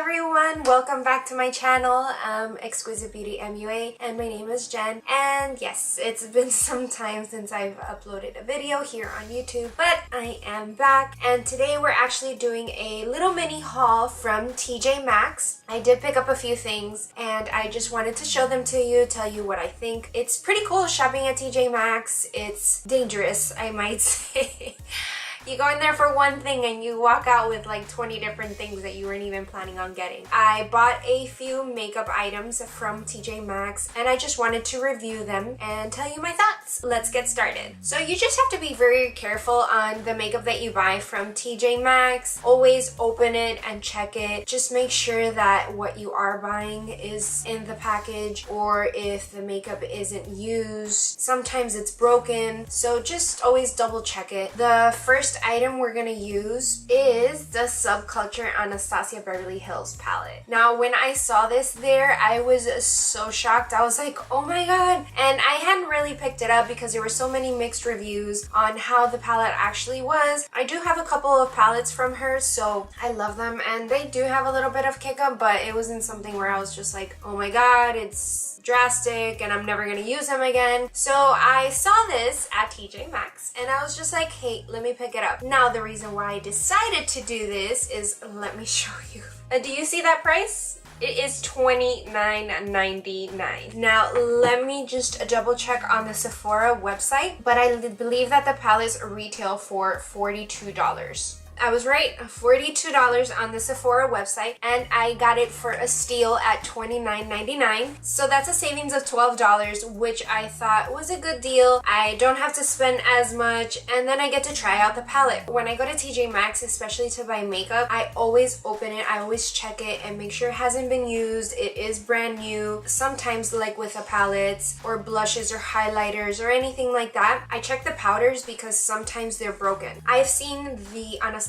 everyone, welcome back to my channel. Exquisite Beauty MUA, and my name is Jen. And yes, it's been some time since I've uploaded a video here on YouTube, but I am back, and today we're actually doing a little mini haul from TjMaxx. I did pick up a few things and I just wanted to show them to you, tell you what I think. It's pretty cool shopping at TjMaxx. It's dangerous, I might say. You go in there for one thing and you walk out with like 20 different things that you weren't even planning on getting. I bought a few makeup items from TjMaxx and I just wanted to review them and tell you my thoughts. Let's get started. So you just have to be very careful on the makeup that you buy from TjMaxx. Always open it and check it. Just make sure that what you are buying is in the package, or if the makeup isn't used. Sometimes it's broken, so just always double check it. The first item we're gonna use is the Subculture Anastasia Beverly Hills palette. Now when I saw this there, I was so shocked. I was like, oh my god. And I hadn't really picked it up because there were so many mixed reviews on how the palette actually was. I do have a couple of palettes from her, so I love them, and they do have a little bit of kick up, but it wasn't something where I was just like, oh my god, it's drastic and I'm never gonna use them again. So I saw this at TjMaxx and I was just like, hey, let me pick it up. Now the reason why I decided to do this is, let me show you. Do you see that price? It is $29.99. Now let me just double check on the Sephora website, but I believe that the palettes retail for $42. I was right, $42 on the Sephora website, and I got it for a steal at $29.99. So that's a savings of $12, which I thought was a good deal. I don't have to spend as much, and then I get to try out the palette. When I go to TjMaxx, especially to buy makeup, I always open it, I always check it and make sure it hasn't been used, it is brand new. Sometimes, like with the palettes or blushes or highlighters or anything like that, I check the powders because sometimes they're broken. I've seen the Anastasia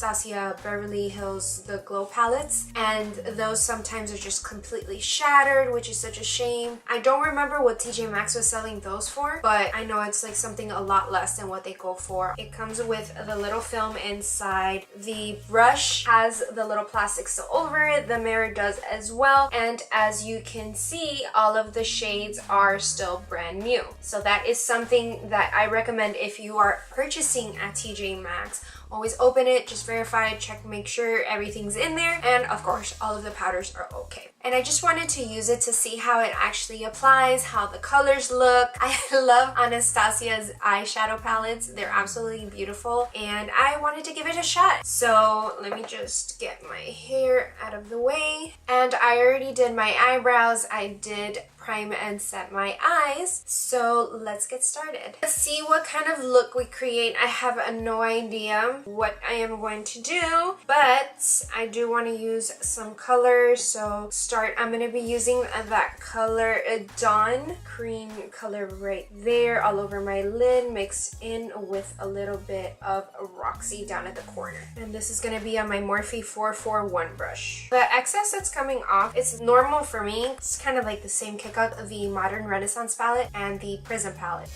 Beverly Hills the Glow palettes, and those sometimes are just completely shattered, which is such a shame. I don't remember what TjMaxx was selling those for, but I know it's like something a lot less than what they go for. It comes with the little film inside. The brush has the little plastic still over it. The mirror does as well, and as you can see, all of the shades are still brand new. So that is something that I recommend if you are purchasing at TjMaxx. Always open it, just verify, check, make sure everything's in there, and of course all of the powders are okay. And I just wanted to use it to see how it actually applies, how the colors look. I love Anastasia's eyeshadow palettes. They're absolutely beautiful, and I wanted to give it a shot. So let me just get my hair out of the way. And I already did my eyebrows. I did prime and set my eyes, so let's get started. Let's see what kind of look we create. I have no idea what I am going to do, but I do want to use some colors. So I'm going to be using that color Dawn cream color right there all over my lid, mixed in with a little bit of Roxy down at the corner, and this is going to be on my Morphe 441 brush. The excess that's coming off, it's normal for me. It's kind of like the same kick of the Modern Renaissance palette and the Prism palette.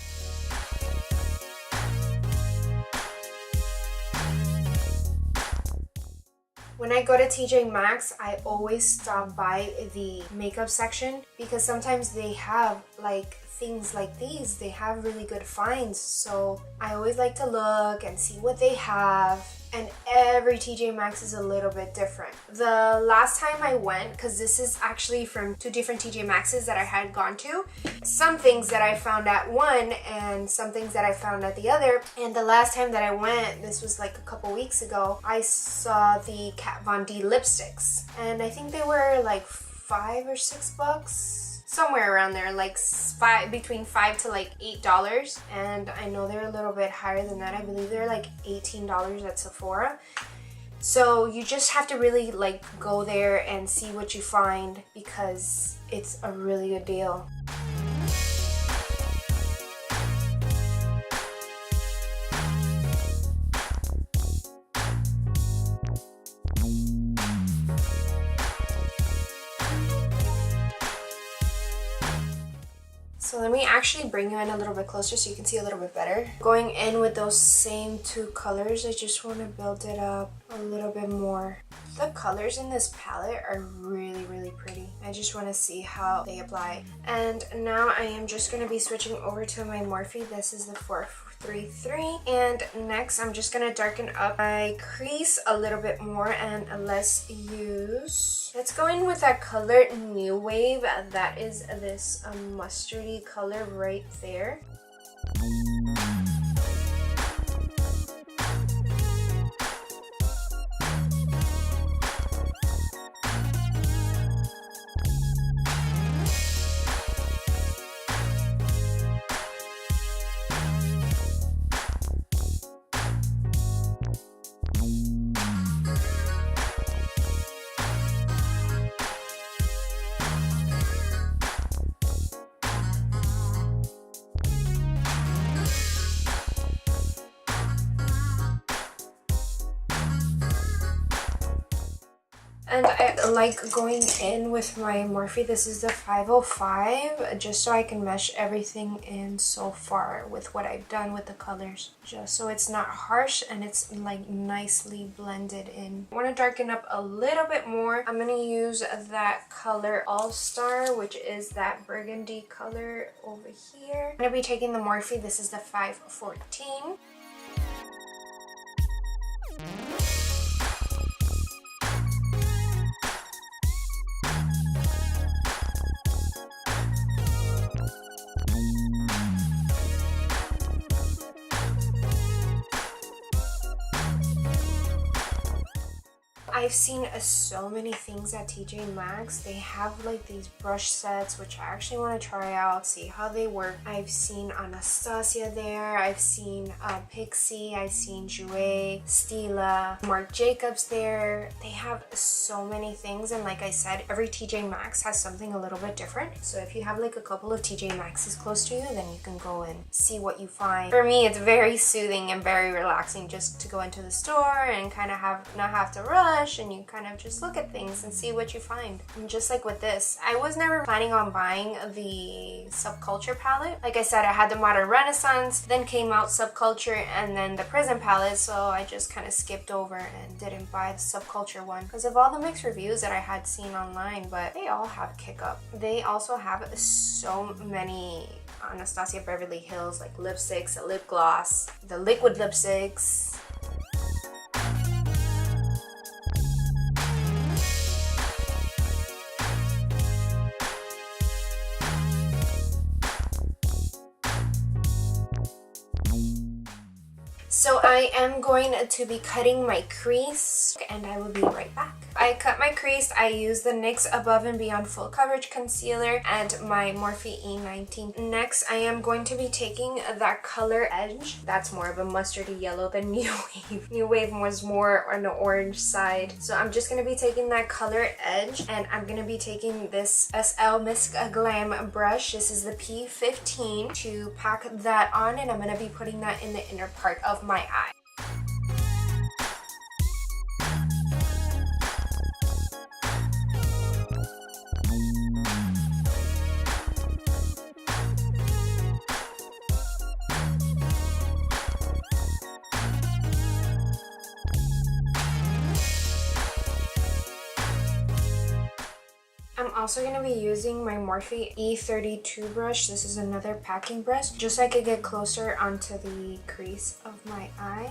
When I go to TjMaxx, I always stop by the makeup section because sometimes they have like things like these. They have really good finds, so I always like to look and see what they have. And every TjMaxx is a little bit different. The last time I went, because this is actually from two different TjMaxxes that I had gone to, some things that I found at one and some things that I found at the other. And the last time that I went, this was like a couple weeks ago, I saw the Kat Von D lipsticks, and I think they were like $5 or $6. Somewhere around there, like between $5 to like $8, and I know they're a little bit higher than that. I believe they're like $18 at Sephora. So you just have to really like go there and see what you find because it's a really good deal. So let me actually bring you in a little bit closer so you can see a little bit better. Going in with those same two colors, I just want to build it up a little bit more. The colors in this palette are really, really pretty. I just want to see how they apply. And now I am just going to be switching over to my Morphe. This is the 433. And next I'm just going to darken up my crease a little bit more, and let's go in with that color New Wave. That is this mustardy color right there. And I like going in with my Morphe. This is the 505, just so I can mesh everything in so far with what I've done with the colors. Just so it's not harsh and it's like nicely blended in. I want to darken up a little bit more. I'm going to use that color All-Star, which is that burgundy color over here. I'm going to be taking the Morphe. This is the 514. I've seen so many things at TjMaxx. They have like these brush sets, which I actually want to try out, see how they work. I've seen Anastasia there, I've seen Pixie, I've seen Jouer, Stila, Marc Jacobs there. They have so many things, and like I said, every TjMaxx has something a little bit different. So if you have like a couple of TjMaxx's close to you, then you can go and see what you find. For me, it's very soothing and very relaxing just to go into the store and kind of not have to rush, and you kind of just look at things and see what you find. And just like with this, I was never planning on buying the Subculture palette. Like I said, I had the Modern Renaissance, then came out Subculture, and then the Prism palette, so I just kind of skipped over and didn't buy the Subculture one because of all the mixed reviews that I had seen online, but they all have kick up. They also have so many Anastasia Beverly Hills like lipsticks, a lip gloss, the liquid lipsticks. So I am going to be cutting my crease, and I will be right back. I cut my crease. I used the NYX Above and Beyond Full Coverage Concealer and my Morphe E19. Next, I am going to be taking that color Edge. That's more of a mustardy yellow than New Wave. New Wave was more on the orange side. So I'm just going to be taking that color Edge, and I'm going to be taking this SL Miss Glam brush. This is the P15 to pack that on, and I'm going to be putting that in the inner part of my eye. I'm also going to be using my Morphe E32 brush. This is another packing brush, just so I could get closer onto the crease of my eye.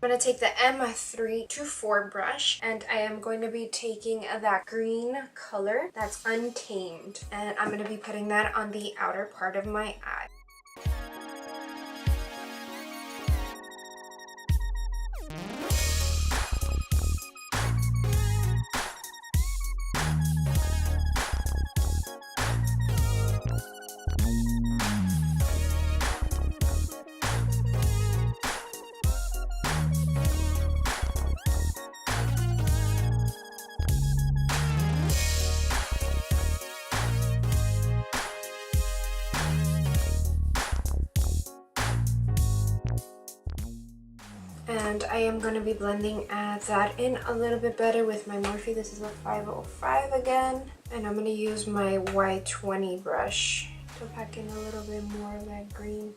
I'm going to take the M324 brush, and I am going to be taking that green color that's Untamed, and I'm going to be putting that on the outer part of my eye. And I am going to be blending that in a little bit better with my Morphe. This is a 505 again. And I'm going to use my Y20 brush to pack in a little bit more of that green.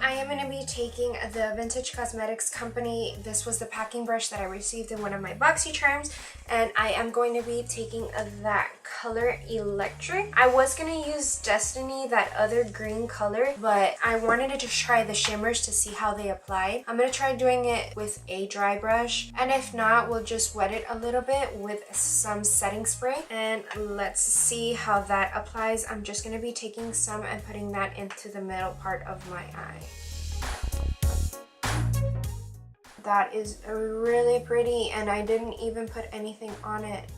I am going to be taking the Vintage Cosmetics Company. This was the packing brush that I received in one of my boxy charms, and I am going to be taking that color Electric. I was going to use Destiny, that other green color, but I wanted to just try the shimmers to see how they apply. I'm going to try doing it with a dry brush, and if not, we'll just wet it a little bit with some setting spray, and let's see how that applies. I'm just going to be taking some and putting that into the middle part of my eye. That is really pretty, and I didn't even put anything on it.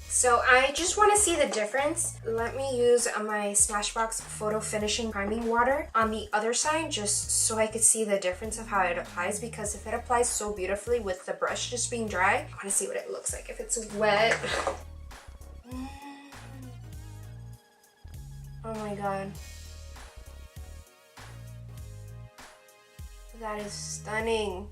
So I just want to see the difference. Let me use my Smashbox Photo Finishing Priming Water on the other side just so I could see the difference of how it applies, because if it applies so beautifully with the brush just being dry, I want to see what it looks like if it's wet. Oh my god. That is stunning.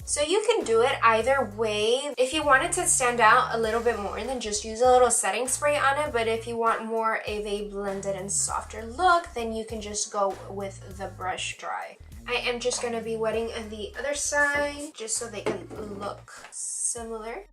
So you can do it either way. If you want it to stand out a little bit more, then just use a little setting spray on it. But if you want more of a blended and softer look, then you can just go with the brush dry. I am just going to be wetting on the other side just so they can look similar.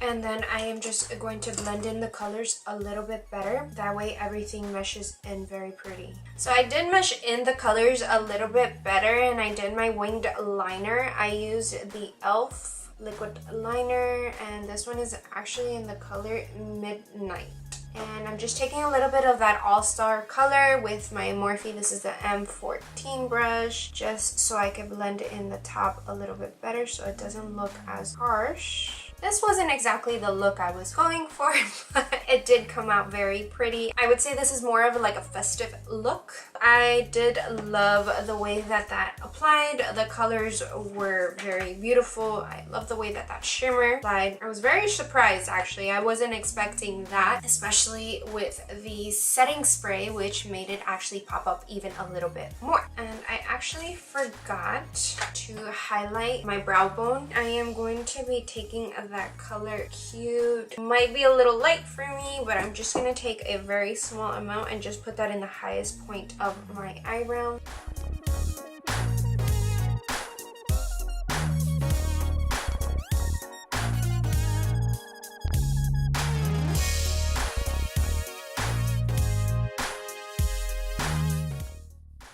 And then I am just going to blend in the colors a little bit better. That way everything meshes in very pretty. So I did mesh in the colors a little bit better, and I did my winged liner. I used the E.L.F. liquid liner, and this one is actually in the color Midnight. And I'm just taking a little bit of that all-star color with my Morphe. This is the M14 brush, just so I can blend in the top a little bit better so it doesn't look as harsh. This wasn't exactly the look I was going for, but it did come out very pretty. I would say this is more of like a festive look. I did love the way that that applied. The colors were very beautiful. I love the way that that shimmer applied. I was very surprised, actually. I wasn't expecting that, especially with the setting spray, which made it actually pop up even a little bit more. And I actually forgot to highlight my brow bone. I am going to be taking that color Cute. Might be a little light for me, but I'm just gonna take a very small amount and just put that in the highest point of my eyebrow.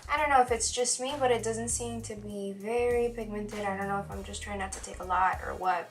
I don't know if it's just me, but it doesn't seem to be very pigmented. I don't know if I'm just trying not to take a lot or what.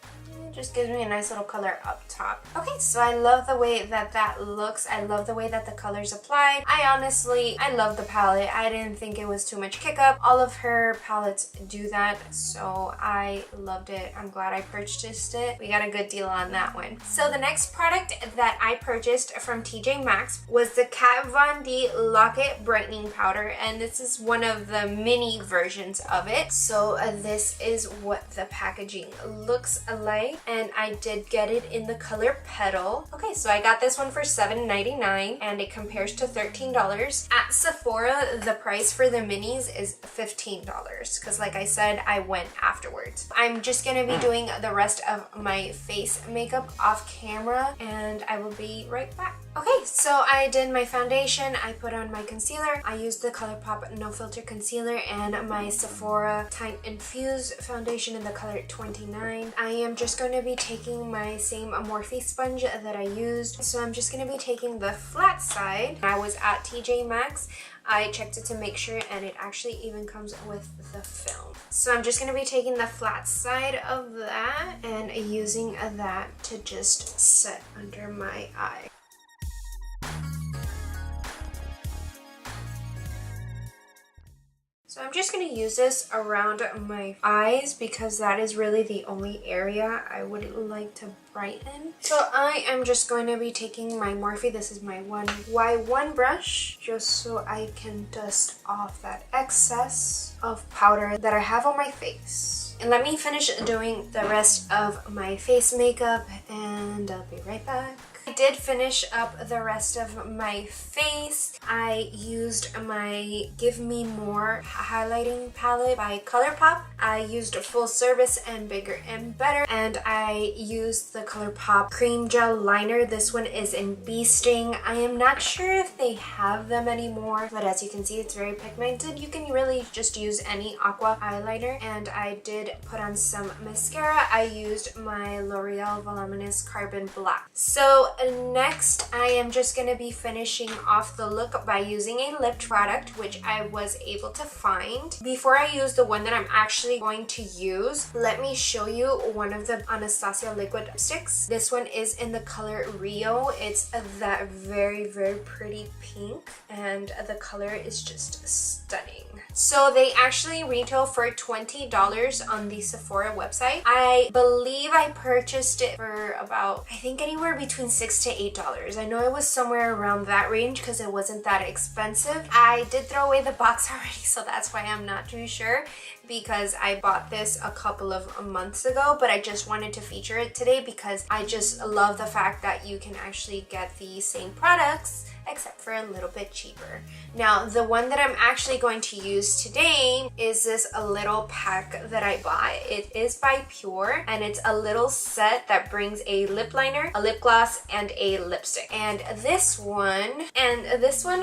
It just gives me a nice little color up top. Okay, so I love the way that that looks. I love the way that the colors applied. I love the palette. I didn't think it was too much kick up. All of her palettes do that, so I loved it. I'm glad I purchased it. We got a good deal on that one. So the next product that I purchased from TjMaxx was the Kat Von D Lock-It Brightening Powder, and this is one of the mini versions of it. So this is what the packaging looks like, and I did get it in the color Petal. Okay, so I got this one for $7.99 and it compares to $13. At Sephora, the price for the minis is $15 because, like I said, I went afterwards. I'm just gonna be doing the rest of my face makeup off camera, and I will be right back. Okay, so I did my foundation, I put on my concealer, I used the Colourpop No Filter Concealer and my Sephora Time Infused Foundation in the color 29. I am just going to be taking my same Morphe sponge that I used. So I'm just going to be taking the flat side. I was at TjMaxx. I checked it to make sure, and it actually even comes with the film. So I'm just going to be taking the flat side of that and using that to just set under my eye. So I'm just going to use this around my eyes because that is really the only area I would like to brighten. So I am just going to be taking my Morphe, this is my Y1 brush, just so I can dust off that excess of powder that I have on my face. And let me finish doing the rest of my face makeup and I'll be right back. I did finish up the rest of my face. I used my Give Me More highlighting palette by Colourpop. I used a full service and bigger and better, and I used the Colourpop cream gel liner. This one is in Bee Sting. I am not sure if they have them anymore, but as you can see, it's very pigmented. You can really just use any aqua eyeliner, and I did put on some mascara. I used my L'Oreal Voluminous Carbon Black. So next, I am just going to be finishing off the look by using a lip product, which I was able to find. Before I use the one that I'm actually going to use, let me show you one of the Anastasia liquid lipsticks. This one is in the color Rio. It's that very, very pretty pink, and the color is just stunning. So they actually retail for $20 on the Sephora website. I believe I purchased it for about, I think anywhere between $6 to $8. I know it was somewhere around that range because it wasn't that expensive. I did throw away the box already, so that's why I'm not too sure, because I bought this a couple of months ago, but I just wanted to feature it today because I just love the fact that you can actually get the same products except for a little bit cheaper. Now, the one that I'm actually going to use today is this little pack that I bought. It is by Pure, and it's a little set that brings a lip liner, a lip gloss, and a lipstick. And this one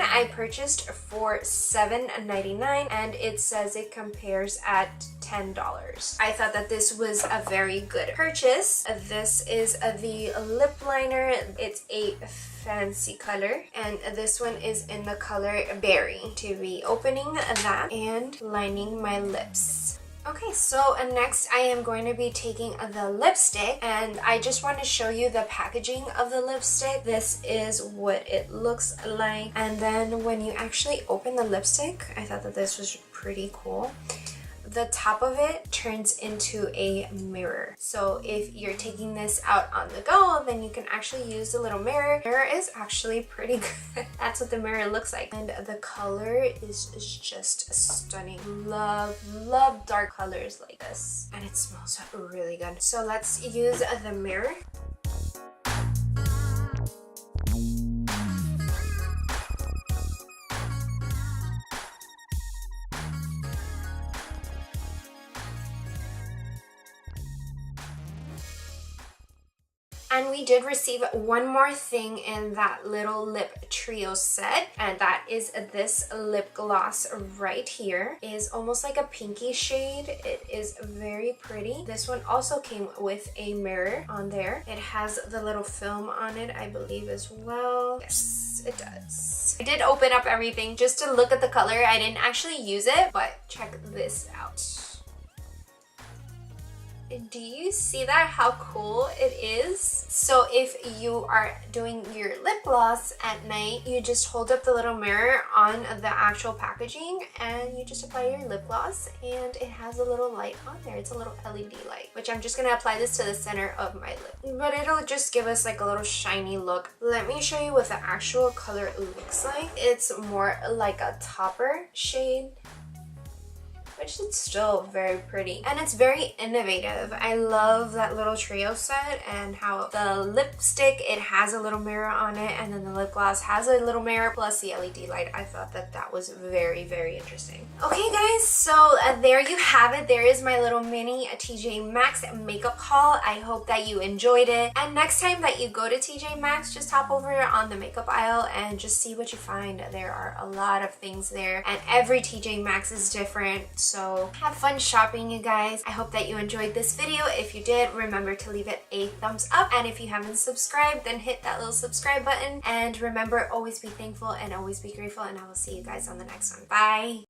I purchased for $7.99, and it says it compares at $10. I thought that this was a very good purchase. This is the lip liner. It's a fancy color, and this one is in the color Berry. To be opening that and lining my lips. Okay, so next I am going to be taking the lipstick, and I just want to show you the packaging of the lipstick. This is what it looks like, and then when you actually open the lipstick, I thought that this was pretty cool. The top of it turns into a mirror. So if you're taking this out on the go, then you can actually use the little mirror. The mirror is actually pretty good. That's what the mirror looks like. And the color is just stunning. Love dark colors like this. And it smells really good. So let's use the mirror. And we did receive one more thing in that little lip trio set, and that is this lip gloss right here. It is almost like a pinky shade. It is very pretty. This one also came with a mirror on there. It has the little film on it, I believe, as well. Yes, it does. I did open up everything just to look at the color. I didn't actually use it, but check this out. Do you see that, how cool it is? So if you are doing your lip gloss at night, you just hold up the little mirror on the actual packaging and you just apply your lip gloss, and it has a little light on there. It's a little LED light, which I'm just gonna apply this to the center of my lip, but it'll just give us like a little shiny look. Let me show you what the actual color looks like. It's more like a topper shade. which is still very pretty. And it's very innovative. I love that little trio set and how the lipstick, it has a little mirror on it, and then the lip gloss has a little mirror plus the LED light. I thought that that was very, very interesting. Okay guys, so there you have it. There is my little mini TjMaxx makeup haul. I hope that you enjoyed it. And next time that you go to TjMaxx, just hop over on the makeup aisle and just see what you find. There are a lot of things there, and every TjMaxx is different. So have fun shopping, you guys. I hope that you enjoyed this video. If you did, remember to leave it a thumbs up. And if you haven't subscribed, then hit that little subscribe button. And remember, always be thankful and always be grateful. And I will see you guys on the next one. Bye!